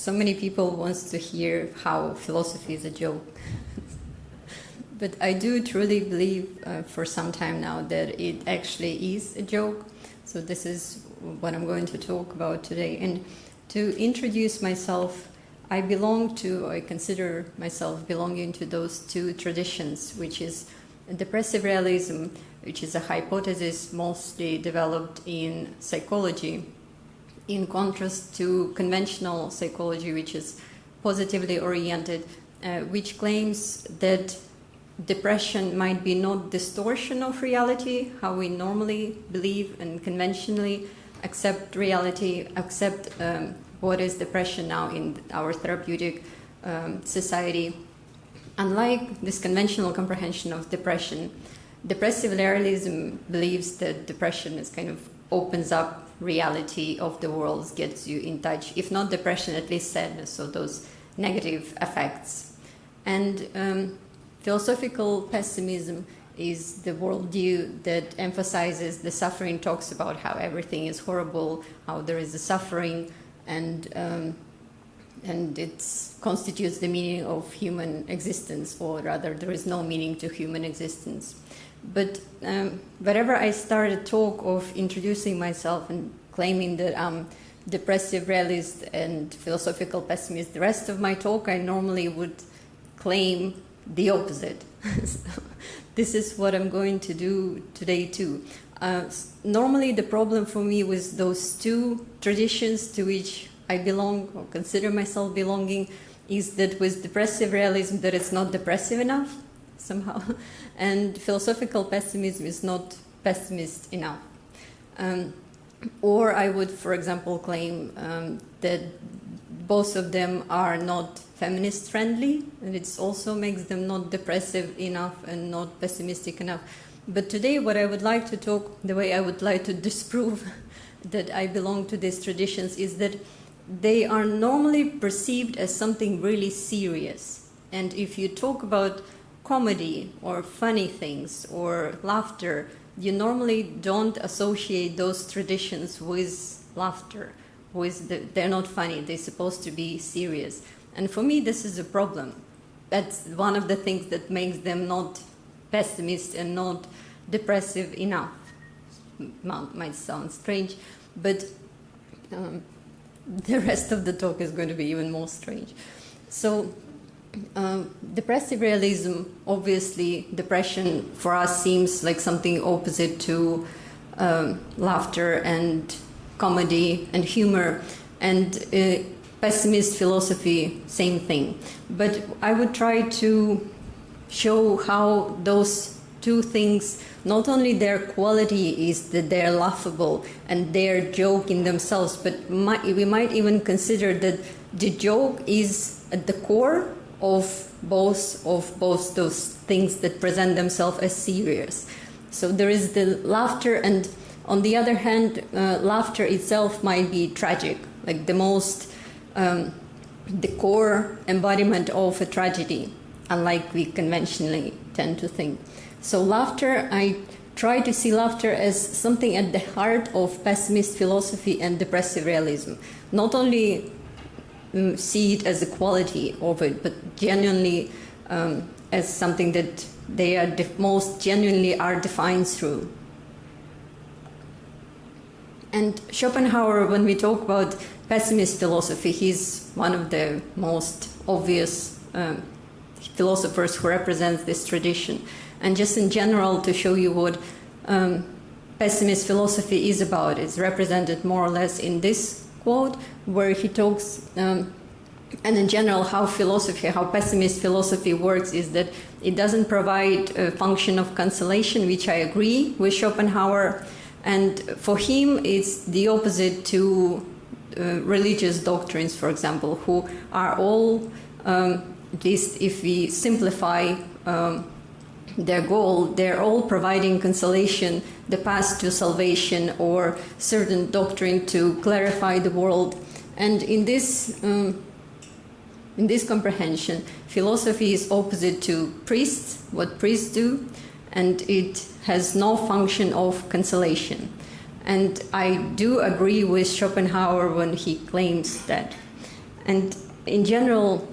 so many people want to hear how philosophy is a joke. But I do truly believe for some time now that it actually is a joke. So this is what I'm going to talk about today. And to introduce myself, I consider myself belonging to those two traditions, which is depressive realism, which is a hypothesis mostly developed in psychology, in contrast to conventional psychology, which is positively oriented, which claims that depression might be not distortion of reality, how we normally believe and conventionally accept reality, accept what is depression now in our therapeutic society. Unlike this conventional comprehension of depression, depressive realism believes that depression is kind of opens up reality of the world, gets you in touch, if not depression, at least sadness, so those negative effects. And philosophical pessimism is the worldview that emphasizes the suffering, talks about how everything is horrible, how there is a suffering, and it constitutes the meaning of human existence, or rather there is no meaning to human existence. But whenever I start a talk of introducing myself and claiming that I'm depressive realist and philosophical pessimist, the rest of my talk I normally would claim the opposite. So this is what I'm going to do today too. Normally the problem for me with those two traditions to which I belong or consider myself belonging is that with depressive realism that it's not depressive enough somehow, and philosophical pessimism is not pessimist enough. Or I would, for example, claim that both of them are not feminist friendly, and it also makes them not depressive enough and not pessimistic enough. But today what I would like to talk, the way I would like to disprove that I belong to these traditions is that they are normally perceived as something really serious. And if you talk about comedy or funny things or laughter, you normally don't associate those traditions with laughter. They're not funny, they're supposed to be serious. And for me, this is a problem. That's one of the things that makes them not pessimist and not depressive enough. Might sound strange, but the rest of the talk is going to be even more strange. So, depressive realism, obviously, depression for us seems like something opposite to laughter and comedy and humor, and pessimist philosophy, same thing. But I would try to show how those two things, not only their quality is that they're laughable and they're joke in themselves, but we might even consider that the joke is at the core of both those things that present themselves as serious. So there is the laughter, and on the other hand, laughter itself might be tragic, like the core embodiment of a tragedy, unlike we conventionally tend to think. So laughter, I try to see laughter as something at the heart of pessimist philosophy and depressive realism. Not only see it as a quality of it, but genuinely as something that they are most genuinely are defined through. And Schopenhauer, when we talk about pessimist philosophy, he's one of the most obvious philosophers who represents this tradition. And just in general, to show you what pessimist philosophy is about, it's represented more or less in this quote, where he talks, and in general, how pessimist philosophy works is that it doesn't provide a function of consolation, which I agree with Schopenhauer. And for him, it's the opposite to religious doctrines, for example, who are all, at least if we simplify their goal, they're all providing consolation, the path to salvation, or certain doctrine to clarify the world. And in this comprehension, philosophy is opposite to priests, what priests do, and it has no function of consolation. And I do agree with Schopenhauer when he claims that. And in general,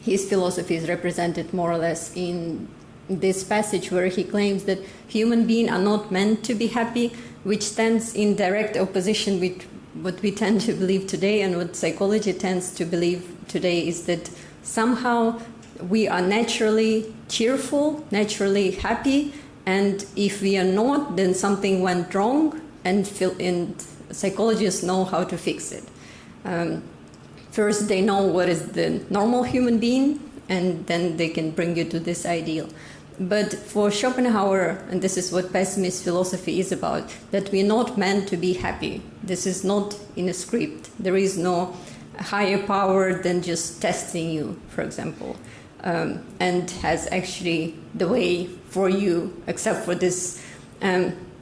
his philosophy is represented more or less in this passage where he claims that human beings are not meant to be happy, which stands in direct opposition with what we tend to believe today, and what psychology tends to believe today is that somehow we are naturally cheerful, naturally happy, and if we are not, then something went wrong, and psychologists know how to fix it. First, they know what is the normal human being, and then they can bring you to this ideal. But for Schopenhauer, and this is what pessimist philosophy is about, that we're not meant to be happy. This is not in a script. There is no higher power than just testing you, for example, and has actually the way for you, except for this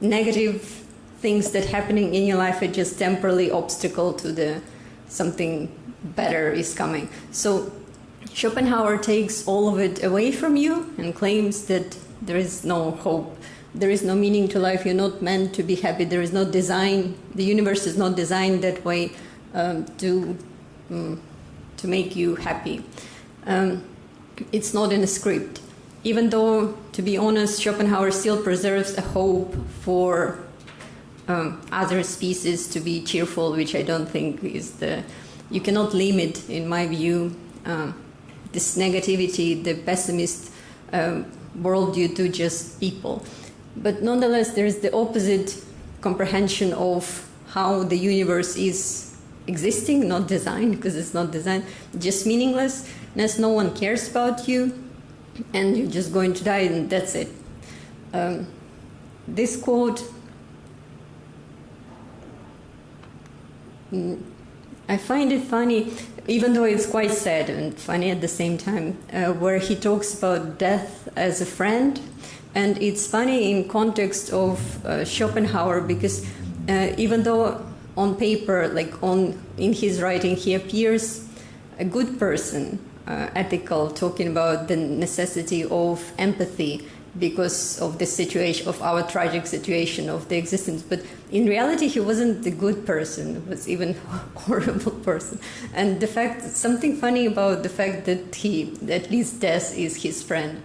negative things that happening in your life are just temporarily obstacle to the something better is coming. So Schopenhauer takes all of it away from you and claims that there is no hope, there is no meaning to life, you're not meant to be happy, there is no design, the universe is not designed that way to make you happy. It's not in a script. Even though, to be honest, Schopenhauer still preserves a hope for other species to be cheerful, which I don't think is you cannot limit, in my view, this negativity, the pessimist worldview to just people. But nonetheless, there is the opposite comprehension of how the universe is existing, not designed, because it's not designed, just meaninglessness, no one cares about you, and you're just going to die, and that's it. This quote, I find it funny, even though it's quite sad and funny at the same time, where he talks about death as a friend. And it's funny in context of Schopenhauer, because even though on paper, in his writing, he appears a good person, ethical, talking about the necessity of empathy because of the situation, of our tragic situation of the existence. But in reality, he wasn't the good person, he was even a horrible person. And something funny about the fact that at least death is his friend.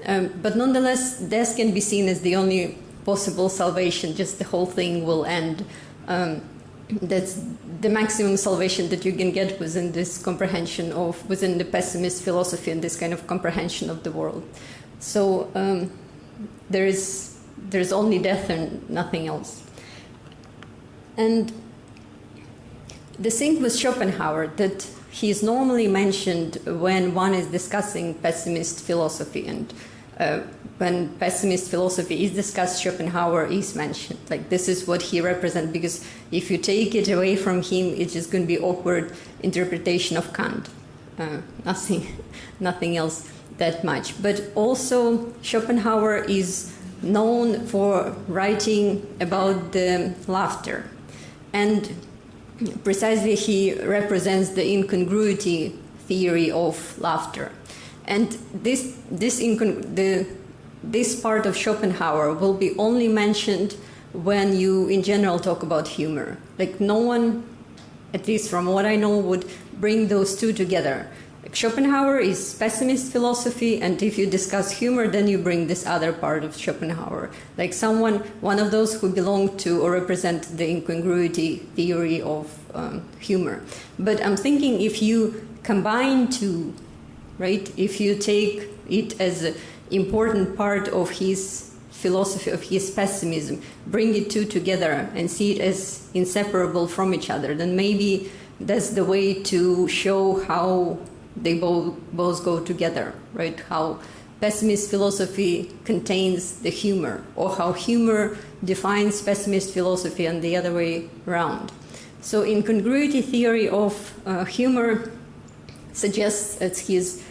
But nonetheless, death can be seen as the only possible salvation, just the whole thing will end. That's the maximum salvation that you can get within this comprehension within the pessimist philosophy and this kind of comprehension of the world. So there's only death and nothing else. And the thing with Schopenhauer, that he is normally mentioned when one is discussing pessimist philosophy, and when pessimist philosophy is discussed, Schopenhauer is mentioned. This is what he represents, because if you take it away from him, it's just going to be awkward interpretation of Kant. Nothing else that much. But also Schopenhauer is known for writing about the laughter, and precisely he represents the incongruity theory of laughter. And this part of Schopenhauer will be only mentioned when you in general talk about humor. No one, at least from what I know, would bring those two together. Schopenhauer is pessimist philosophy, and if you discuss humor, then you bring this other part of Schopenhauer. One of those who belong to or represent the incongruity theory of humor. But I'm thinking if you combine two, right? If you take it as an important part of his philosophy, of his pessimism, bring it two together and see it as inseparable from each other, then maybe that's the way to show how they both go together, right? How pessimist philosophy contains the humor, or how humor defines pessimist philosophy and the other way around. So incongruity theory of humor suggests, as he's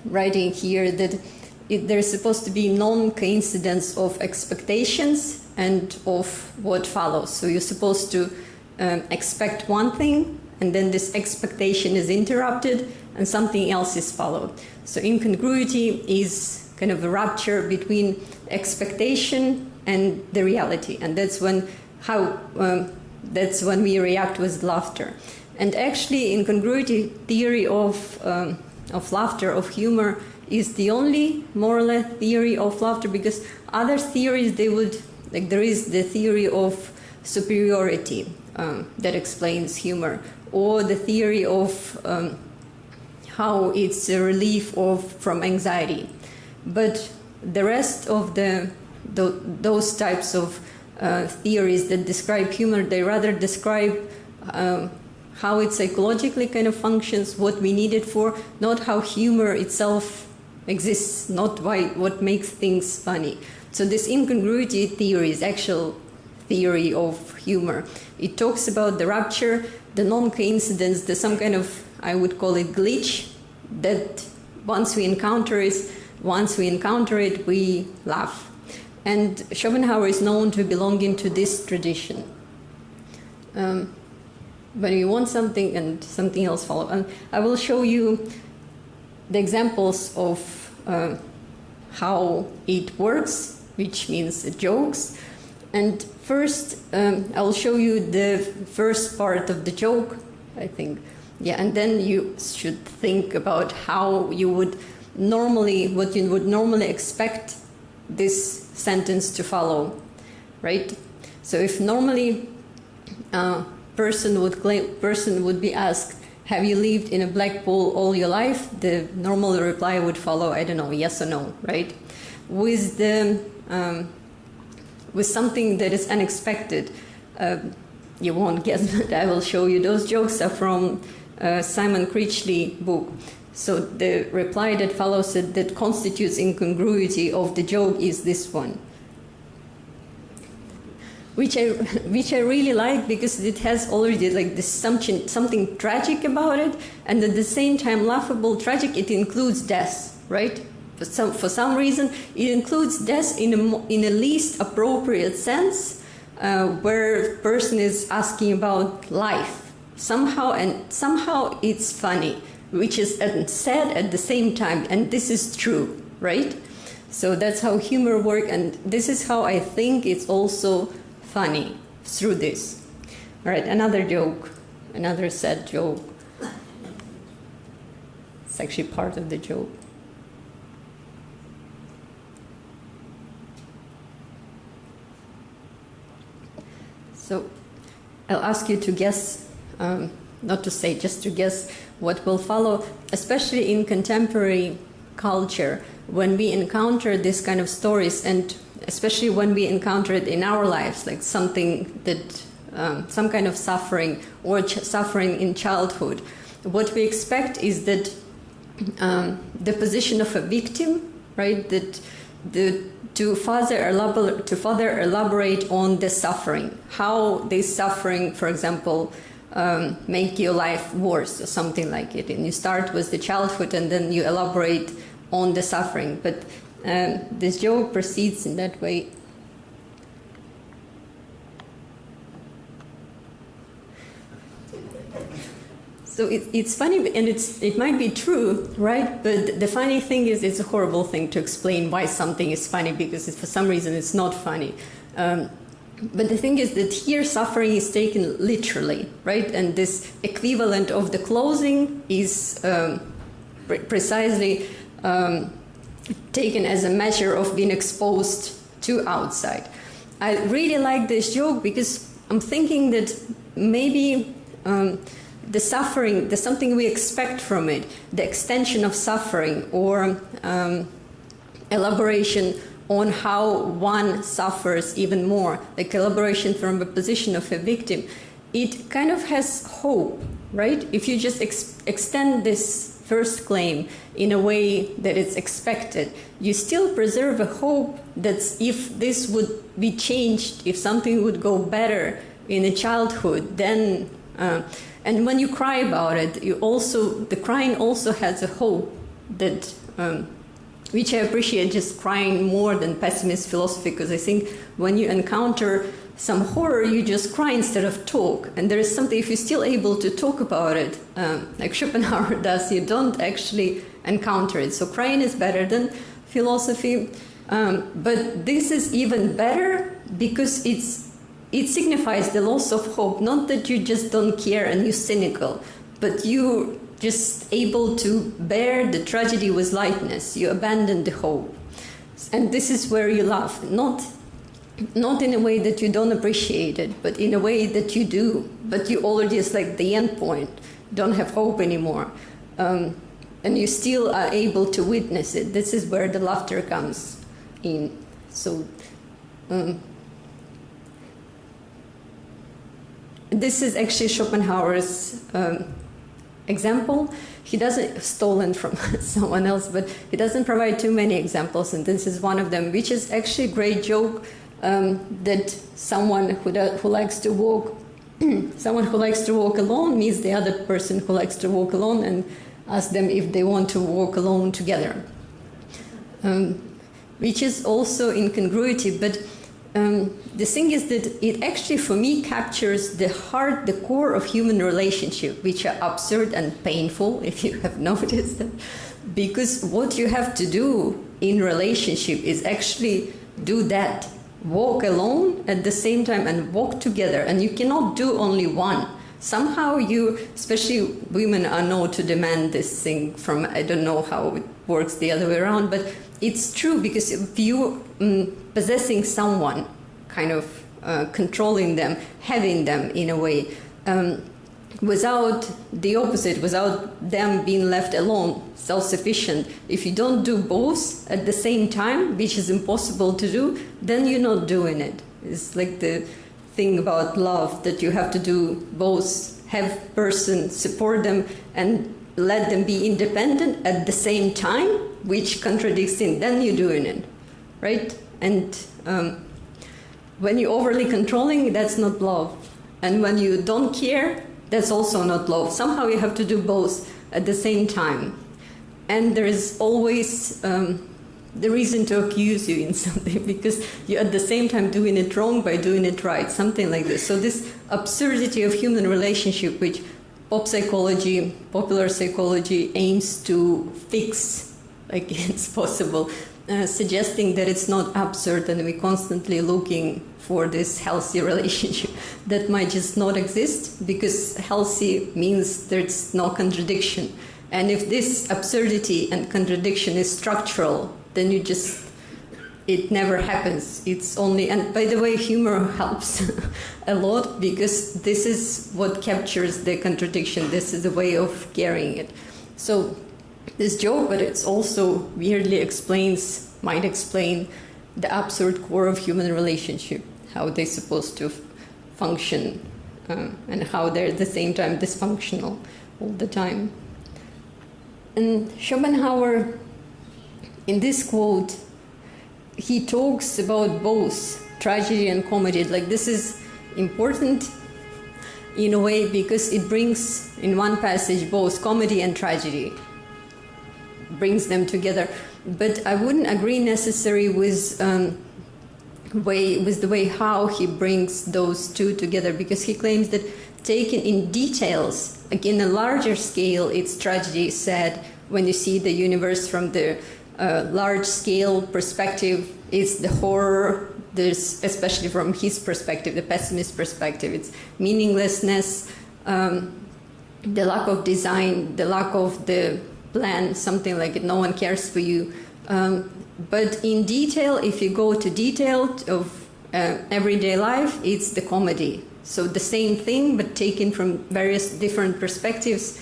writing here, that there's supposed to be non-coincidence of expectations and of what follows. So you're supposed to expect one thing, and then this expectation is interrupted, and something else is followed. So incongruity is kind of a rupture between expectation and the reality, and that's when we react with laughter. And actually, incongruity theory of laughter, of humor, is the only more or less theory of laughter, because other theories, they would, like there is the theory of superiority that explains humor, or the theory of how it's a relief from anxiety. But the rest of those types of theories that describe humor, they rather describe how it psychologically kind of functions, what we need it for, not how humor itself exists, not what makes things funny. So this incongruity theory is actual theory of humor. It talks about the rupture, the non-coincidence, the some kind of, I would call it glitch, that once we encounter it, we laugh. And Schopenhauer is known to belonging to this tradition. When you want something and something else follows. And I will show you the examples of how it works, which means jokes. And first, I will show you the first part of the joke, I think. Yeah, and then you should think about how you would normally, what you would normally expect this sentence to follow, right? So if normally person would be asked, have you lived in a black pool all your life? The normal reply would follow, I don't know, yes or no, right? With something that is unexpected, you won't guess, but I will show you. Those jokes are from Simon Critchley book. So the reply that follows it, that constitutes incongruity of the joke, is this one, which I really like, because it has already like this something tragic about it, and at the same time laughable. Tragic, it includes death, right? For some reason, it includes death in a least appropriate sense, where a person is asking about life somehow, and somehow it's funny, which is said at the same time, and this is true, right? So that's how humor works, and this is how I think it's also funny, through this. All right, another joke, another sad joke. It's actually part of the joke. So I'll ask you to guess, not to say, just to guess what will follow, especially in contemporary culture, when we encounter this kind of stories, and especially when we encounter it in our lives, like something that, some kind of suffering, or suffering in childhood. What we expect is that the position of a victim, right, that to further elaborate on the suffering, how this suffering, for example, make your life worse or something like it. And you start with the childhood and then you elaborate on the suffering. But this joke proceeds in that way. So it's funny, and it might be true, right? But the funny thing is, it's a horrible thing to explain why something is funny, because for some reason it's not funny. But the thing is that here suffering is taken literally, right? And this equivalent of the clothing is precisely taken as a measure of being exposed to outside. I really like this joke because I'm thinking that maybe the suffering, there's something we expect from it, the extension of suffering, or elaboration on how one suffers even more, like elaboration from a position of a victim. It kind of has hope, right? If you just extend this first claim in a way that it's expected, you still preserve a hope that if this would be changed, if something would go better in a childhood, then and when you cry about it, the crying also has a hope that, which I appreciate, just crying more than pessimist philosophy, because I think when you encounter some horror, you just cry instead of talk. And there is something, if you're still able to talk about it, like Schopenhauer does, you don't actually encounter it. So crying is better than philosophy. But this is even better because it's it signifies the loss of hope, not that you just don't care and you're cynical, but you're just able to bear the tragedy with lightness. You abandon the hope. And this is where you laugh, not in a way that you don't appreciate it, but in a way that you do, but you already, it's like the end point, don't have hope anymore. And you still are able to witness it. This is where the laughter comes in. So this is actually Schopenhauer's example. He doesn't, stolen from someone else, but he doesn't provide too many examples, and this is one of them, which is actually a great joke that someone who likes to walk, someone who likes to walk alone meets the other person who likes to walk alone and asks them if they want to walk alone together, which is also incongruity, but the thing is that it actually, for me, captures the heart, the core of human relationship, which are absurd and painful, if you have noticed that. Because what you have to do in relationship is actually do that. Walk alone at the same time and walk together. And you cannot do only one. Somehow you, especially women, are known to demand this thing from, I don't know how it works the other way around, but it's true, because if you possessing someone, kind of controlling them, having them in a way, without the opposite, without them being left alone, self-sufficient, if you don't do both at the same time, which is impossible to do, then you're not doing it. It's like the thing about love, that you have to do both, have person, support them, and let them be independent at the same time, which contradicts it, then you're doing it, right? And when you're overly controlling, that's not love. And when you don't care, that's also not love. Somehow you have to do both at the same time. And there is always the reason to accuse you in something, because you're at the same time doing it wrong by doing it right, something like this. So this absurdity of human relationship, which pop psychology, popular psychology aims to fix, like it's possible, suggesting that it's not absurd and we're constantly looking for this healthy relationship that might just not exist, because healthy means there's no contradiction. And if this absurdity and contradiction is structural, then it never happens. It's only, and by the way, humor helps a lot, because this is what captures the contradiction. This is a way of carrying it. So this joke, but it's also weirdly might explain the absurd core of human relationship, how they're supposed to function, and how they're at the same time dysfunctional all the time. And Schopenhauer, in this quote, he talks about both tragedy and comedy. Like, this is important in a way, because it brings in one passage both comedy and tragedy, brings them together. But I wouldn't agree necessarily with the way how he brings those two together, because he claims that taken in details, again, a larger scale, it's tragedy, sad. When you see the universe from the large scale perspective, it's the horror. There's, especially from his perspective, the pessimist perspective, it's meaninglessness, the lack of design, the lack of the plan, something like it, no one cares for you. But in detail, if you go to detail of everyday life, it's the comedy. So the same thing, but taken from various different perspectives,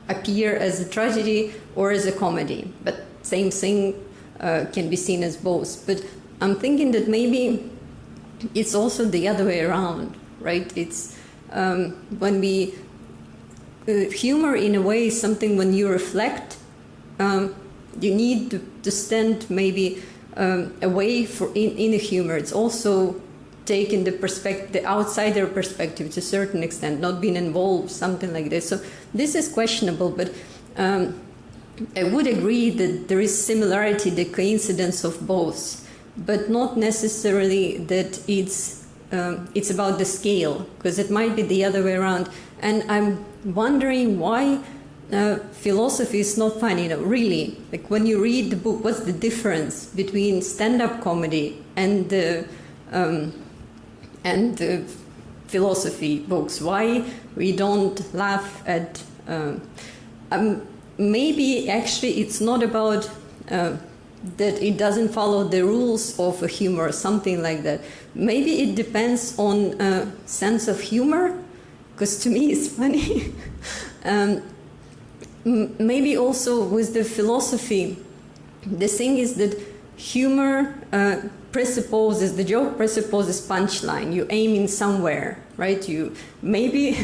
appear as a tragedy or as a comedy. But same thing can be seen as both. But I'm thinking that maybe it's also the other way around, right? It's when we humor, in a way, is something when you reflect, you need to stand maybe away in a humor. It's also taking the outsider perspective to a certain extent, not being involved, something like this. So this is questionable, but I would agree that there is similarity, the coincidence of both, but not necessarily that it's about the scale, because it might be the other way around. And I'm wondering why philosophy is not funny. Really, like when you read the book, what's the difference between stand-up comedy and the and philosophy books. Why we don't laugh at... maybe actually it's not about that it doesn't follow the rules of a humor or something like that. Maybe it depends on a sense of humor, because to me it's funny. Maybe also with the philosophy, the thing is that humor presupposes, the joke presupposes punchline. You aim in somewhere, right? You maybe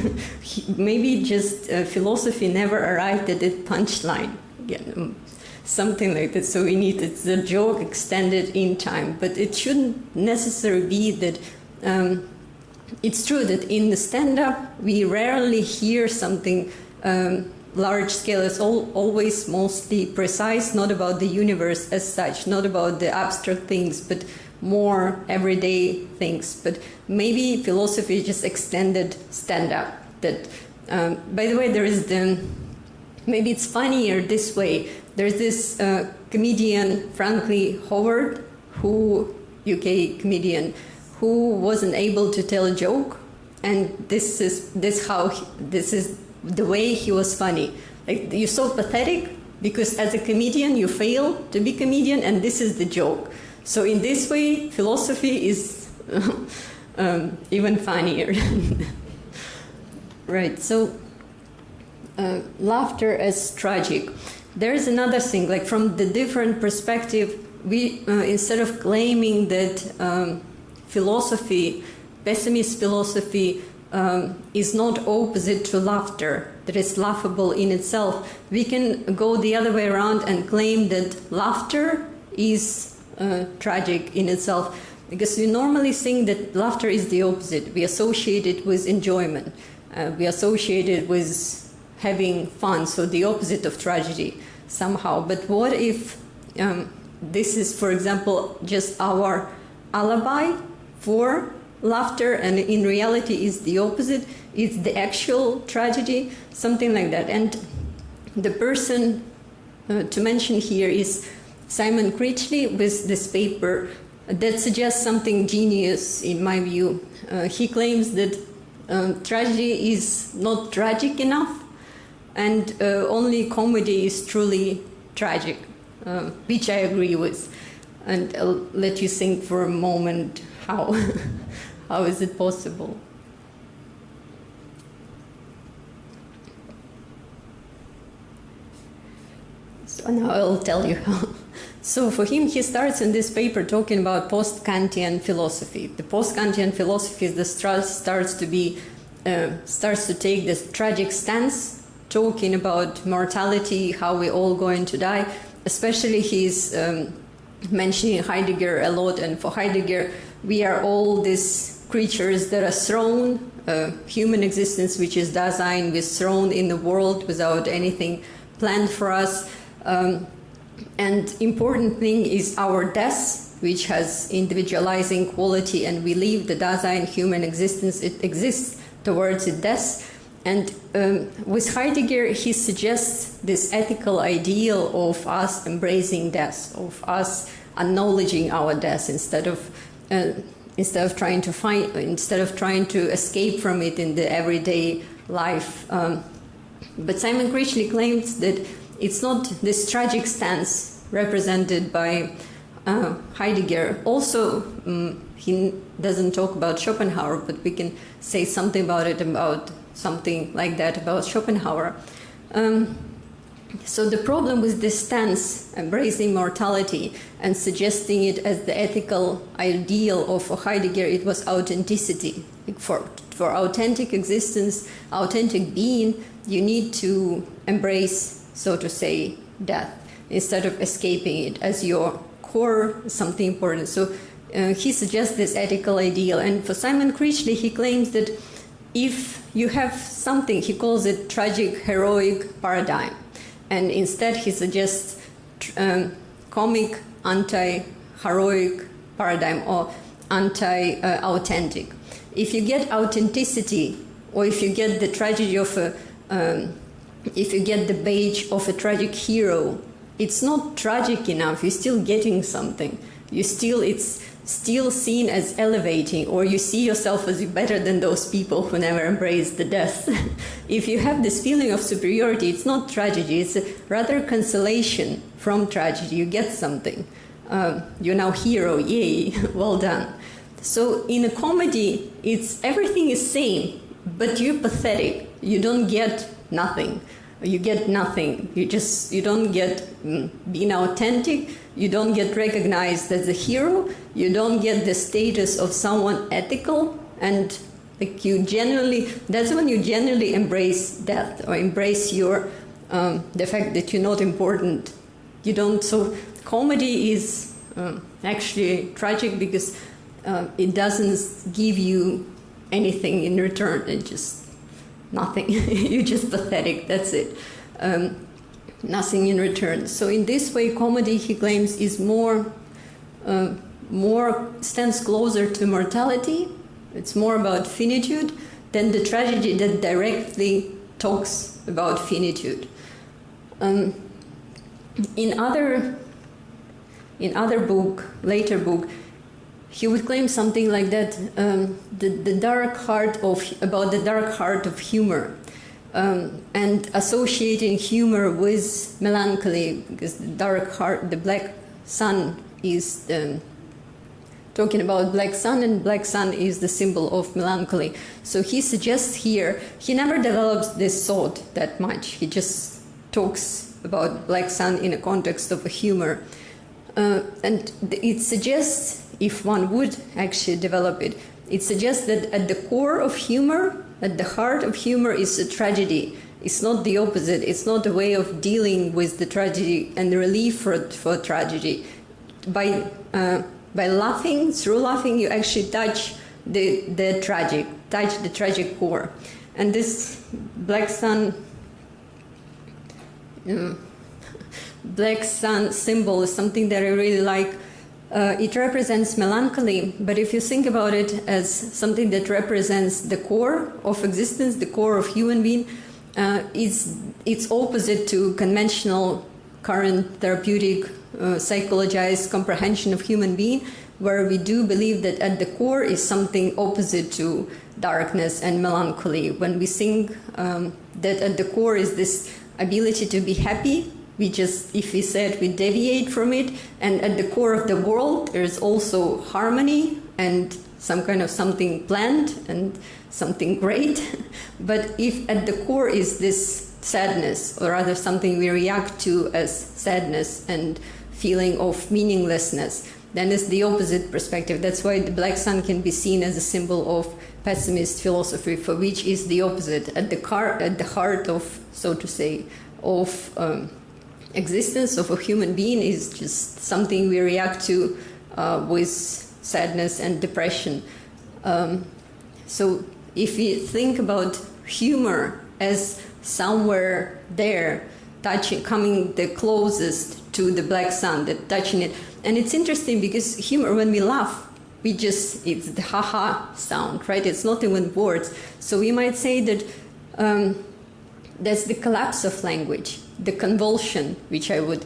just philosophy never arrived at that punchline. Again, something like that. So we need the joke extended in time, but it shouldn't necessarily be that. It's true that in the stand-up we rarely hear something large scale. It's always mostly precise, not about the universe as such, not about the abstract things, but more everyday things. But maybe philosophy just extended stand-up. That, by the way, there is maybe it's funnier this way. There's this comedian, Frankly Howard, UK comedian, who wasn't able to tell a joke, and this is the way he was funny. Like, you're so pathetic because as a comedian you fail to be comedian, and this is the joke. So in this way, philosophy is even funnier. Right. So laughter as tragic. There is another thing. Like, from the different perspective, we instead of claiming that philosophy, pessimist philosophy, is not opposite to laughter, that is laughable in itself, we can go the other way around and claim that laughter is tragic in itself, because we normally think that laughter is the opposite. We associate it with enjoyment, we associate it with having fun, so the opposite of tragedy somehow. But what if this is, for example, just our alibi for laughter, and in reality is the opposite, it's the actual tragedy, something like that. And the person to mention here is Simon Critchley with this paper that suggests something genius in my view. He claims that tragedy is not tragic enough, and only comedy is truly tragic, which I agree with. And I'll let you think for a moment how. How is it possible? So now I'll tell you how. So for him, he starts in this paper talking about post-Kantian philosophy. The post-Kantian philosophy is the starts to take this tragic stance, talking about mortality, how we're all going to die. Especially he's mentioning Heidegger a lot, and for Heidegger, we are all these creatures that are thrown, human existence, which is Dasein, we're thrown in the world without anything planned for us. And important thing is our death, which has individualizing quality, and we leave the Dasein, human existence, it exists towards its death. And with Heidegger, he suggests this ethical ideal of us embracing death, of us acknowledging our death instead of trying to escape from it in the everyday life. But Simon Critchley claims that it's not this tragic stance represented by Heidegger. Also, he doesn't talk about Schopenhauer, but we can say something about something like that about Schopenhauer. So the problem with this stance, embracing mortality and suggesting it as the ethical ideal of Heidegger, it was authenticity. For authentic existence, authentic being, you need to embrace, so to say, death, instead of escaping it as your core, something important. So he suggests this ethical ideal. And for Simon Critchley, he claims that if you have something, he calls it tragic heroic paradigm. And instead he suggests comic anti-heroic paradigm or anti-authentic. If you get authenticity, or if you get the tragedy of if you get the badge of a tragic hero, it's not tragic enough. You're still getting something. It's still seen as elevating, or you see yourself as better than those people who never embraced the death. If you have this feeling of superiority, it's not tragedy, it's rather consolation from tragedy. You get something. You're now hero, yay, well done. So in a comedy, it's everything is same, but you're pathetic. You don't get nothing. You get nothing. You don't get being authentic. You don't get recognized as a hero. You don't get the status of someone ethical. And like that's when you genuinely embrace death, or embrace your the fact that you're not important. You don't. So comedy is actually tragic because it doesn't give you anything in return. It just nothing. You're just pathetic. That's it. Nothing in return. So in this way, comedy, he claims, is more stands closer to mortality. It's more about finitude than the tragedy that directly talks about finitude. In other book, later book, he would claim something like that: the dark heart of humor. And associating humor with melancholy, because the dark heart, the black sun is talking about black sun, and black sun is the symbol of melancholy. So he suggests here, he never develops this thought that much. He just talks about black sun in a context of a humor. And it suggests, if one would actually develop it, it suggests that at the core of humor, at the heart of humor, is a tragedy. It's not the opposite. It's not a way of dealing with the tragedy and the relief for tragedy. By laughing, through laughing, you actually touch the tragic core. And this black sun symbol is something that I really like. It represents melancholy, but if you think about it as something that represents the core of existence, the core of human being, it's opposite to conventional current therapeutic psychologized comprehension of human being, where we do believe that at the core is something opposite to darkness and melancholy. When we think that at the core is this ability to be happy, if we said we deviate from it, and at the core of the world there's also harmony and some kind of something planned and something great. But if at the core is this sadness, or rather something we react to as sadness and feeling of meaninglessness, then it's the opposite perspective. That's why the black sun can be seen as a symbol of pessimist philosophy, for which is the opposite. At the heart of, so to say, of existence of a human being is just something we react to with sadness and depression. So if we think about humor as somewhere there, coming the closest to the black sun, touching it. And it's interesting because humor, when we laugh, it's the ha-ha sound, right? It's not even words. So we might say that that's the collapse of language, the convulsion, which I would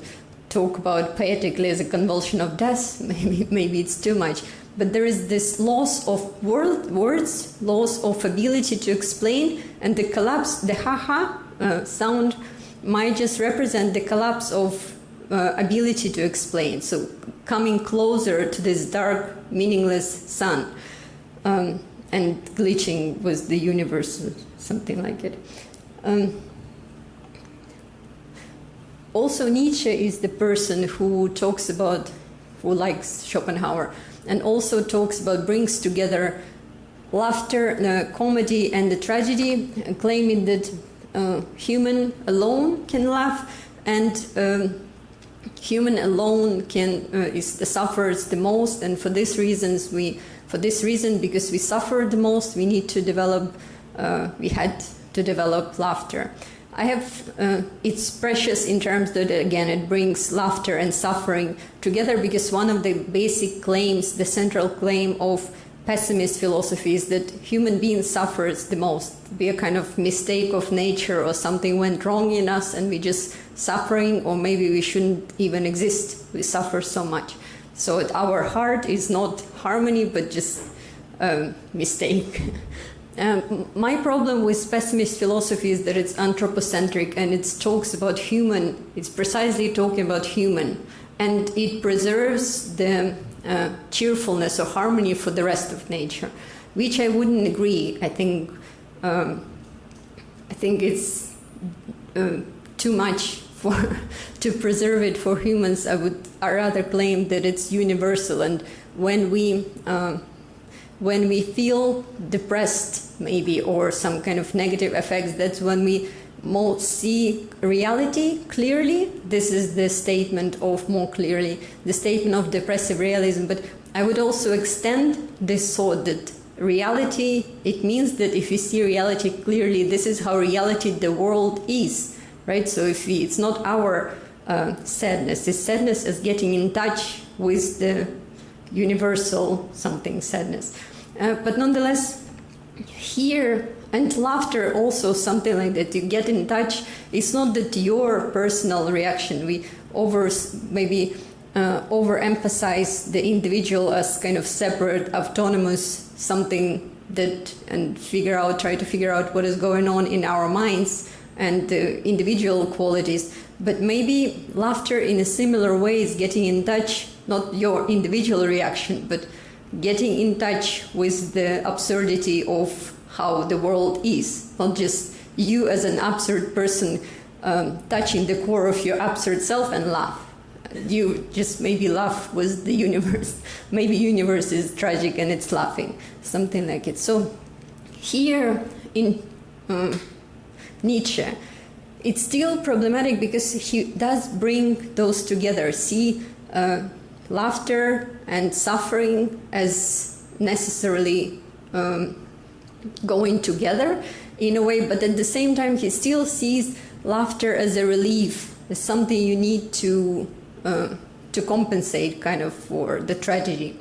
talk about poetically as a convulsion of death. Maybe it's too much. But there is this loss of words, loss of ability to explain, and the collapse, the ha-ha sound might just represent the collapse of ability to explain. So coming closer to this dark, meaningless sun, and glitching with the universe, something like it. Also, Nietzsche is the person who likes Schopenhauer, and also brings together laughter, comedy, and the tragedy, claiming that human alone can laugh, and human alone suffers the most. And for this reason, because we suffer the most, we had to develop laughter. It's precious in terms that, again, it brings laughter and suffering together, because one of the basic claims, the central claim of pessimist philosophy, is that human beings suffers the most. Be a kind of mistake of nature, or something went wrong in us and we just suffering, or maybe we shouldn't even exist. We suffer so much. So our heart is not harmony, but just mistake. My problem with pessimist philosophy is that it's anthropocentric and it talks about human. It's precisely talking about human, and it preserves the cheerfulness or harmony for the rest of nature, which I wouldn't agree. I think it's too much to preserve it for humans. I rather claim that it's universal, and when we feel depressed, maybe, or some kind of negative effects, that's when we most see reality clearly. This is the statement of more clearly, the statement of depressive realism. But I would also extend this thought that reality, it means that if you see reality clearly, this is how reality, the world is, right? So it's not our sadness. This sadness is getting in touch with the universal something sadness. But nonetheless, here, and laughter also something like that, you get in touch. It's not that your personal reaction, we overemphasize the individual as kind of separate, autonomous, something that, and try to figure out what is going on in our minds and the individual qualities. But maybe laughter in a similar way is getting in touch, not your individual reaction, but getting in touch with the absurdity of how the world is, not just you as an absurd person touching the core of your absurd self and laugh. You just maybe laugh with the universe. Maybe universe is tragic and it's laughing, something like it. So here in Nietzsche, it's still problematic because he does bring those together. See laughter and suffering as necessarily going together in a way, but at the same time he still sees laughter as a relief, as something you need to compensate kind of for the tragedy.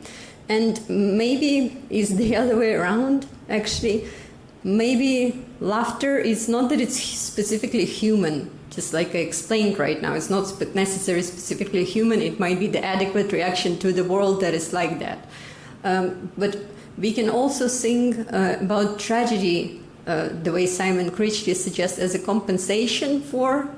And maybe it's the other way around, actually. Maybe laughter is not that it's specifically human, just like I explained right now. It's not necessarily specifically human. It might be the adequate reaction to the world that is like that. But we can also sing about tragedy the way Simon Critchley suggests as a compensation for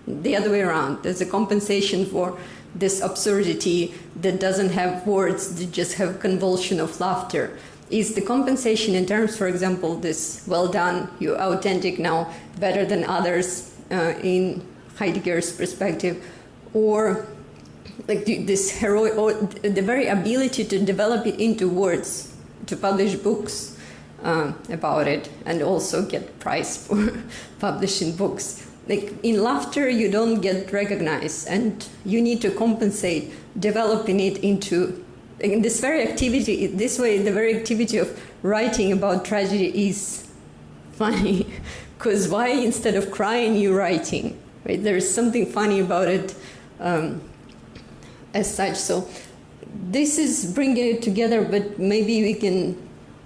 the other way around. There's a compensation for this absurdity that doesn't have words, that just have convulsion of laughter. Is the compensation in terms, for example, this well done, you're authentic now, better than others in Heidegger's perspective, or like this heroic, or the very ability to develop it into words, to publish books about it, and also get prize for publishing books. Like in laughter, you don't get recognized, and you need to compensate, developing it into. In this very activity, this way, the very activity of writing about tragedy is funny, because why instead of crying, you're writing, right? There is something funny about it as such. So this is bringing it together, but maybe we can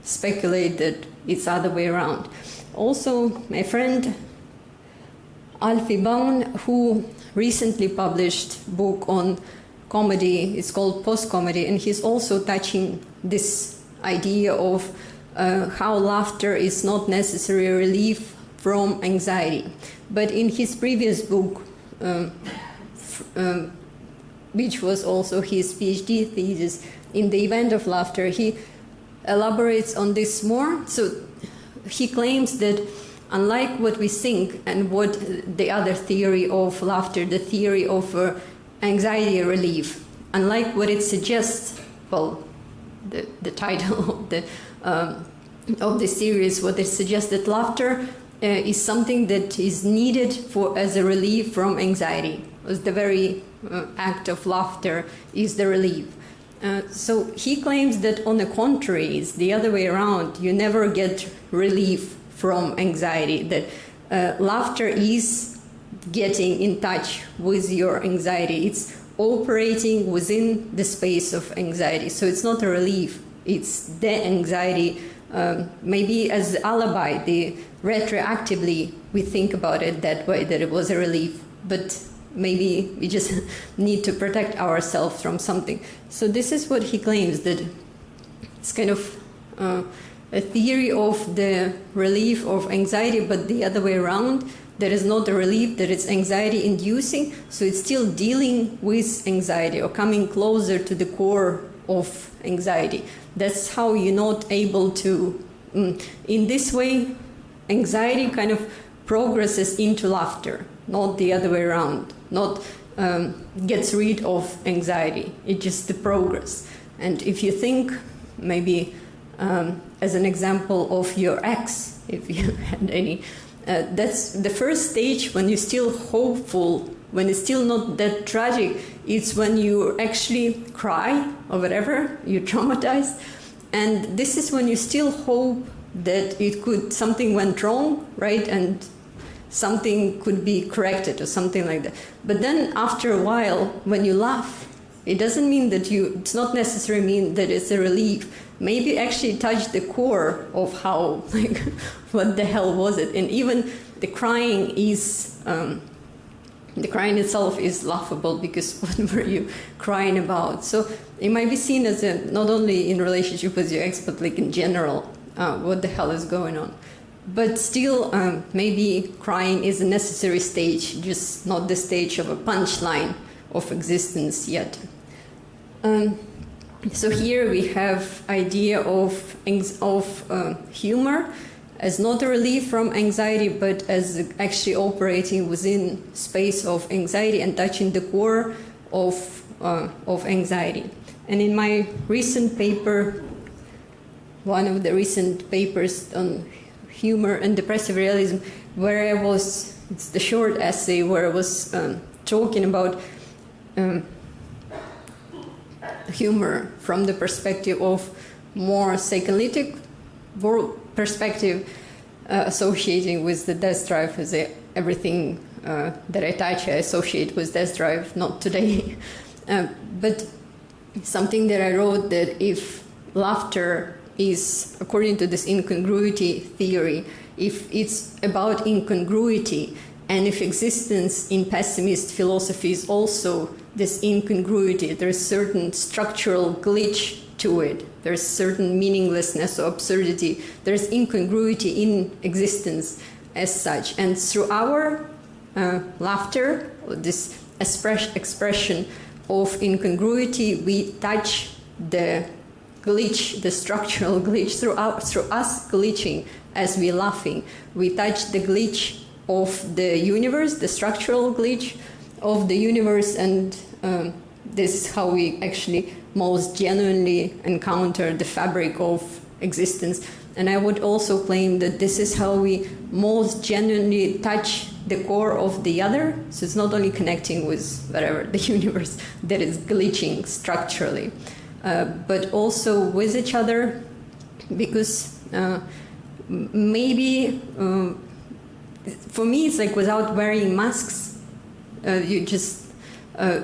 speculate that it's the other way around. Also, my friend Alfie Bown, who recently published a book on comedy, it's called Post-Comedy, and he's also touching this idea of how laughter is not necessarily a relief from anxiety. But in his previous book, which was also his PhD thesis, In the Event of Laughter, he elaborates on this more. So he claims that unlike what we think and what the other theory of laughter, the theory of anxiety relief, unlike what it suggests, well, the title of the series, what it suggests that laughter is something that is needed as a relief from anxiety. The very act of laughter is the relief. So he claims that on the contrary, it's the other way around. You never get relief from anxiety, that laughter is getting in touch with your anxiety. It's operating within the space of anxiety. So it's not a relief, it's the anxiety, maybe as alibi, retroactively we think about it that way, that it was a relief. But maybe we just need to protect ourselves from something. So this is what he claims, that it's kind of a theory of the relief of anxiety, but the other way around. There is not a relief, that it's anxiety inducing, so it's still dealing with anxiety or coming closer to the core of anxiety. That's how you're not able to, in this way, anxiety kind of progresses into laughter, not the other way around, not gets rid of anxiety, it's just the progress. And if you think, maybe as an example of your ex, if you had any, that's the first stage when you're still hopeful, when it's still not that tragic. It's when you actually cry or whatever, you're traumatized. And this is when you still hope that something went wrong, right? And something could be corrected or something like that. But then after a while, when you laugh, it doesn't mean that it's not necessarily mean that it's a relief. Maybe actually touch the core of how, like, what the hell was it? And even the crying is, the crying itself is laughable, because what were you crying about? So it might be seen as not only in relationship with your ex, but like in general, what the hell is going on? But still, maybe crying is a necessary stage, just not the stage of a punchline of existence yet. So here we have idea of humor as not a relief from anxiety, but as actually operating within space of anxiety and touching the core of anxiety. And in my recent paper, one of the recent papers on humor and depressive realism, where it's the short essay where I was talking about humor from the perspective of more psychoanalytic perspective, associating with the death drive, as everything that I touch I associate with death drive, not today. But something that I wrote, that if laughter is, according to this incongruity theory, if it's about incongruity, and if existence in pessimist philosophy is also this incongruity, there's certain structural glitch to it, there's certain meaninglessness or absurdity, there's incongruity in existence as such. And through our laughter, or this expression of incongruity, we touch the glitch, the structural glitch, through us glitching as we're laughing. We touch the glitch of the universe, the structural glitch of the universe, and this is how we actually most genuinely encounter the fabric of existence. And I would also claim that this is how we most genuinely touch the core of the other. So it's not only connecting with whatever, the universe that is glitching structurally, but also with each other, because maybe for me it's like without wearing masks, you just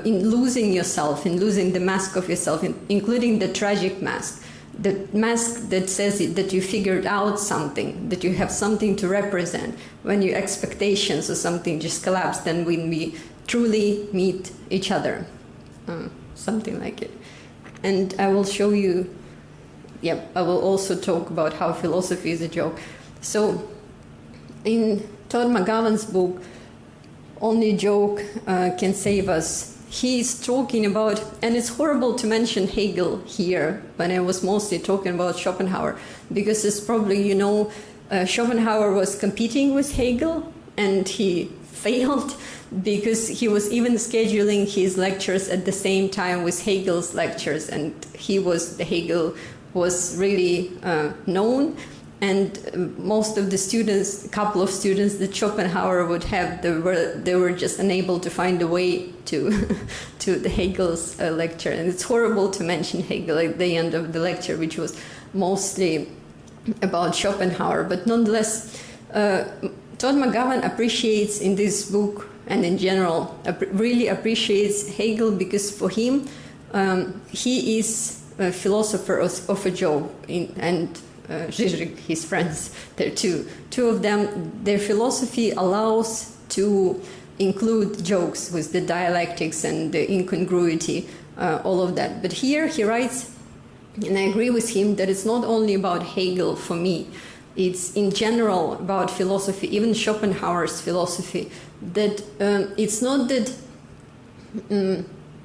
in losing yourself, in losing the mask of yourself, including the tragic mask, the mask that says that you figured out something, that you have something to represent. When your expectations or something just collapse, then when we truly meet each other, something like it. And I will show you, I will also talk about how philosophy is a joke. So in Todd McGowan's book, Only Joke Can Save Us, he's talking about, and it's horrible to mention Hegel here, but I was mostly talking about Schopenhauer, because it's probably, Schopenhauer was competing with Hegel, and he failed because he was even scheduling his lectures at the same time with Hegel's lectures, and Hegel was really known. And most of the students, a couple of students that Schopenhauer would have, they were just unable to find a way to the Hegel's lecture. And it's horrible to mention Hegel at the end of the lecture, which was mostly about Schopenhauer. But nonetheless, Todd McGowan appreciates in this book, and in general, really appreciates Hegel, because for him, he is a philosopher of a joke, and Zizek, his friends, there too. Two of them, their philosophy allows to include jokes with the dialectics and the incongruity, all of that. But here he writes, and I agree with him, that it's not only about Hegel for me, it's in general about philosophy, even Schopenhauer's philosophy, that it's not that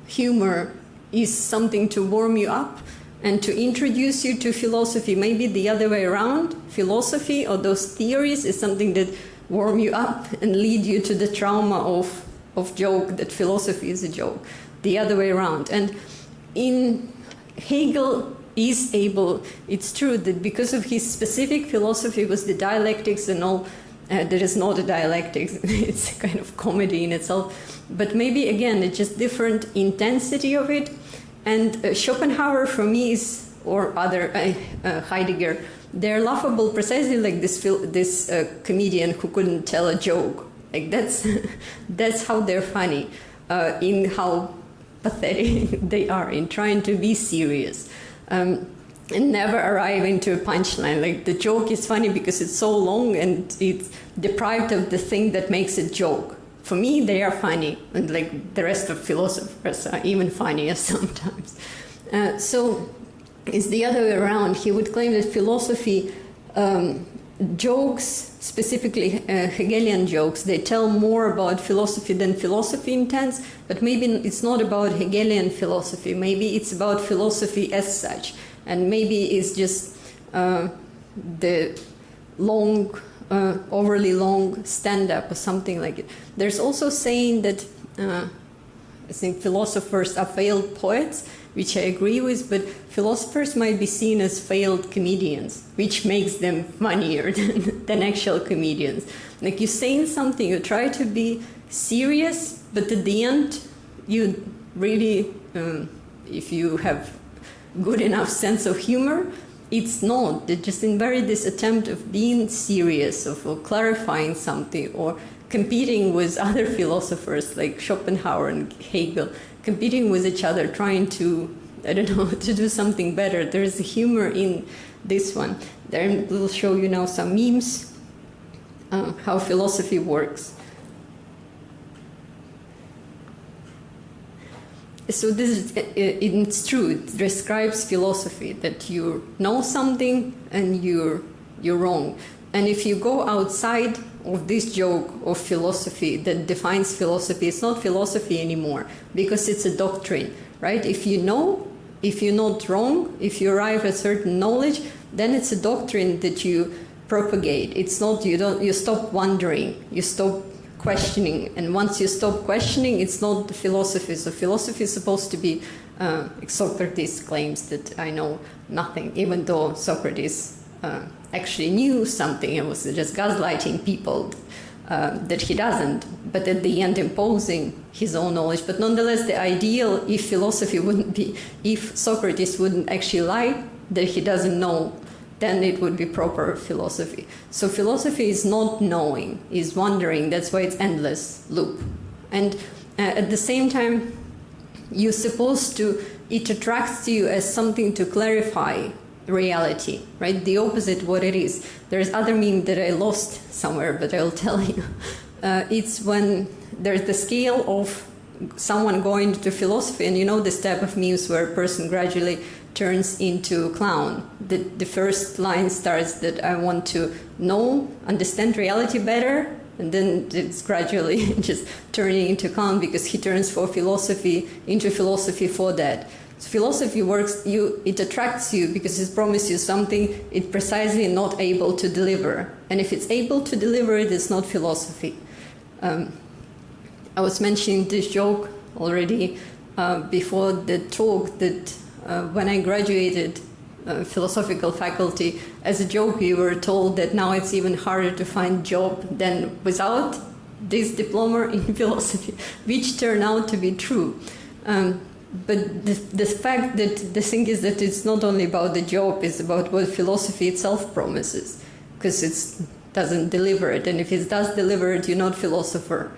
humor is something to warm you up and to introduce you to philosophy, maybe the other way around. Philosophy or those theories is something that warm you up and lead you to the trauma of joke, that philosophy is a joke, the other way around. And in Hegel is able, it's true that because of his specific philosophy was the dialectics and all, there is not a dialectics, it's a kind of comedy in itself, but maybe again it's just different intensity of it. And Schopenhauer for me is, or other Heidegger, they're laughable precisely like this comedian who couldn't tell a joke. Like that's how they're funny, in how pathetic they are in trying to be serious. And never arrive into a punchline. Like the joke is funny because it's so long and it's deprived of the thing that makes it joke. For me, they are funny, and like the rest of philosophers are even funnier sometimes. So it's the other way around. He would claim that philosophy, jokes, specifically Hegelian jokes, they tell more about philosophy than philosophy intends, but maybe it's not about Hegelian philosophy. Maybe it's about philosophy as such. And maybe it's just the long, overly long stand-up or something like it. There's also saying that I think philosophers are failed poets, which I agree with, but philosophers might be seen as failed comedians, which makes them funnier than actual comedians. Like you're saying something, you try to be serious, but at the end, you really, if you have good enough sense of humor, it's not. They're just in this attempt of being serious, of clarifying something, or competing with other philosophers like Schopenhauer and Hegel, competing with each other, trying to, I don't know, to do something better. There is a humor in this one. Then we'll show you now some memes, how philosophy works. So this is, it's true, it describes philosophy, that you know something and you're wrong. And if you go outside of this joke of philosophy that defines philosophy, it's not philosophy anymore, because it's a doctrine, right? If you know, if you're not wrong, if you arrive at certain knowledge, then it's a doctrine that you propagate. It's not, you stop wondering, you stop questioning, and once you stop questioning, it's not the philosophy. So philosophy is supposed to be, Socrates claims that I know nothing, even though Socrates actually knew something and was just gaslighting people that he doesn't, but at the end imposing his own knowledge. But nonetheless, the ideal, if philosophy wouldn't be, if Socrates wouldn't actually lie that he doesn't know, then it would be proper philosophy. So philosophy is not knowing, is wondering. That's why it's endless loop. And at the same time, you're supposed to, it attracts you as something to clarify reality, right? The opposite what it is. There's other meme that I lost somewhere, but I'll tell you. It's when there's the scale of someone going to philosophy, and you know this type of memes where a person gradually turns into a clown. The first line starts that I want to know, understand reality better, and then it's gradually just turning into a clown because he turns into philosophy for that. So philosophy works, it attracts you because it promises you something it's precisely not able to deliver. And if it's able to deliver it, it's not philosophy. I was mentioning this joke already before the talk that when I graduated philosophical faculty, as a joke we were told that now it's even harder to find job than without this diploma in philosophy, which turned out to be true. But the fact that the thing is that it's not only about the job, it's about what philosophy itself promises, because it doesn't deliver it. And if it does deliver it, you're not philosopher.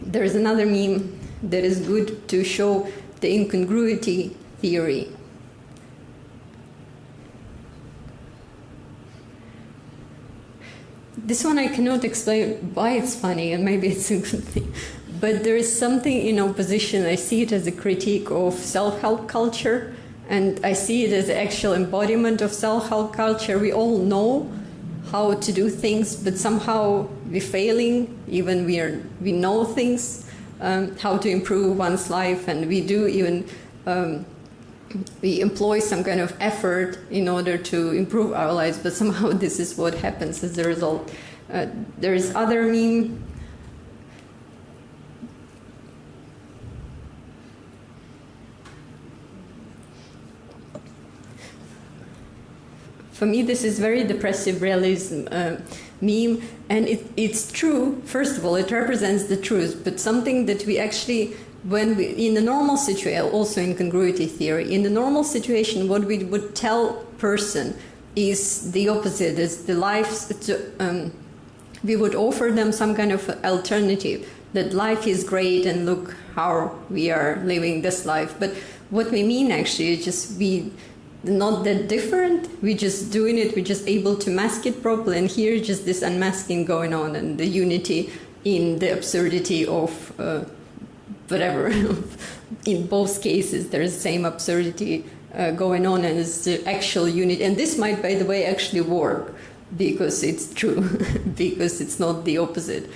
There's another meme that is good to show the incongruity theory. this one I cannot explain why it's funny, and maybe it's a good thing. But there is something in opposition. I see it as a critique of self-help culture, and I see it as the actual embodiment of self-help culture. We all know how to do things, but somehow we're failing, even we know things, how to improve one's life, and we do even, we employ some kind of effort in order to improve our lives, but somehow this is what happens as a result. There is other meme. For me, this is very depressive realism meme, and it's true. First of all, it represents the truth, but something that we actually, in the normal situation, also in incongruity theory, in the normal situation, what we would tell person is the opposite, is the life, we would offer them some kind of alternative, that life is great and look how we are living this life. But what we mean actually is just not that different, we're just doing it, we're just able to mask it properly, and here just this unmasking going on, and the unity in the absurdity of whatever. In both cases there is the same absurdity going on, and it's the actual unity. And this might, by the way, actually work, because it's true, because it's not the opposite.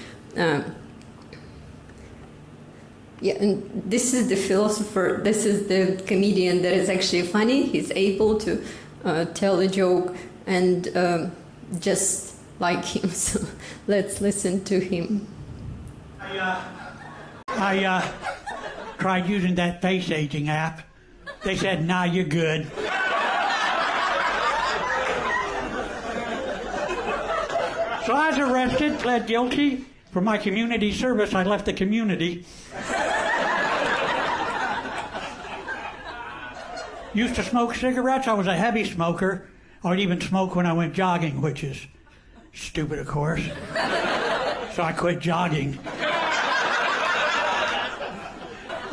Yeah, and this is the philosopher, this is the comedian that is actually funny. He's able to tell a joke, and just like him. So let's listen to him. I tried using that face aging app. They said, nah, you're good. So I was arrested, pled guilty. For my community service, I left the community. Used to smoke cigarettes. I was a heavy smoker. I would even smoke when I went jogging, which is stupid, of course. So I quit jogging.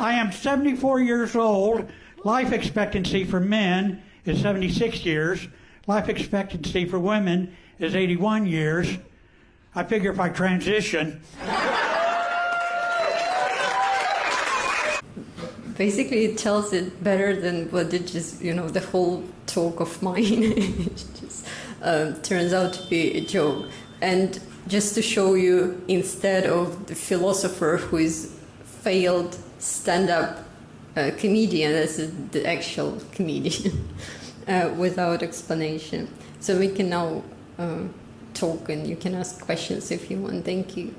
I am 74 years old. Life expectancy for men is 76 years. Life expectancy for women is 81 years. I figure if I transition... Basically, it tells it better than what it just, the whole talk of mine. It just turns out to be a joke. And just to show you, instead of the philosopher who is failed stand-up comedian, this is the actual comedian without explanation. So we can now talk, and you can ask questions if you want. Thank you.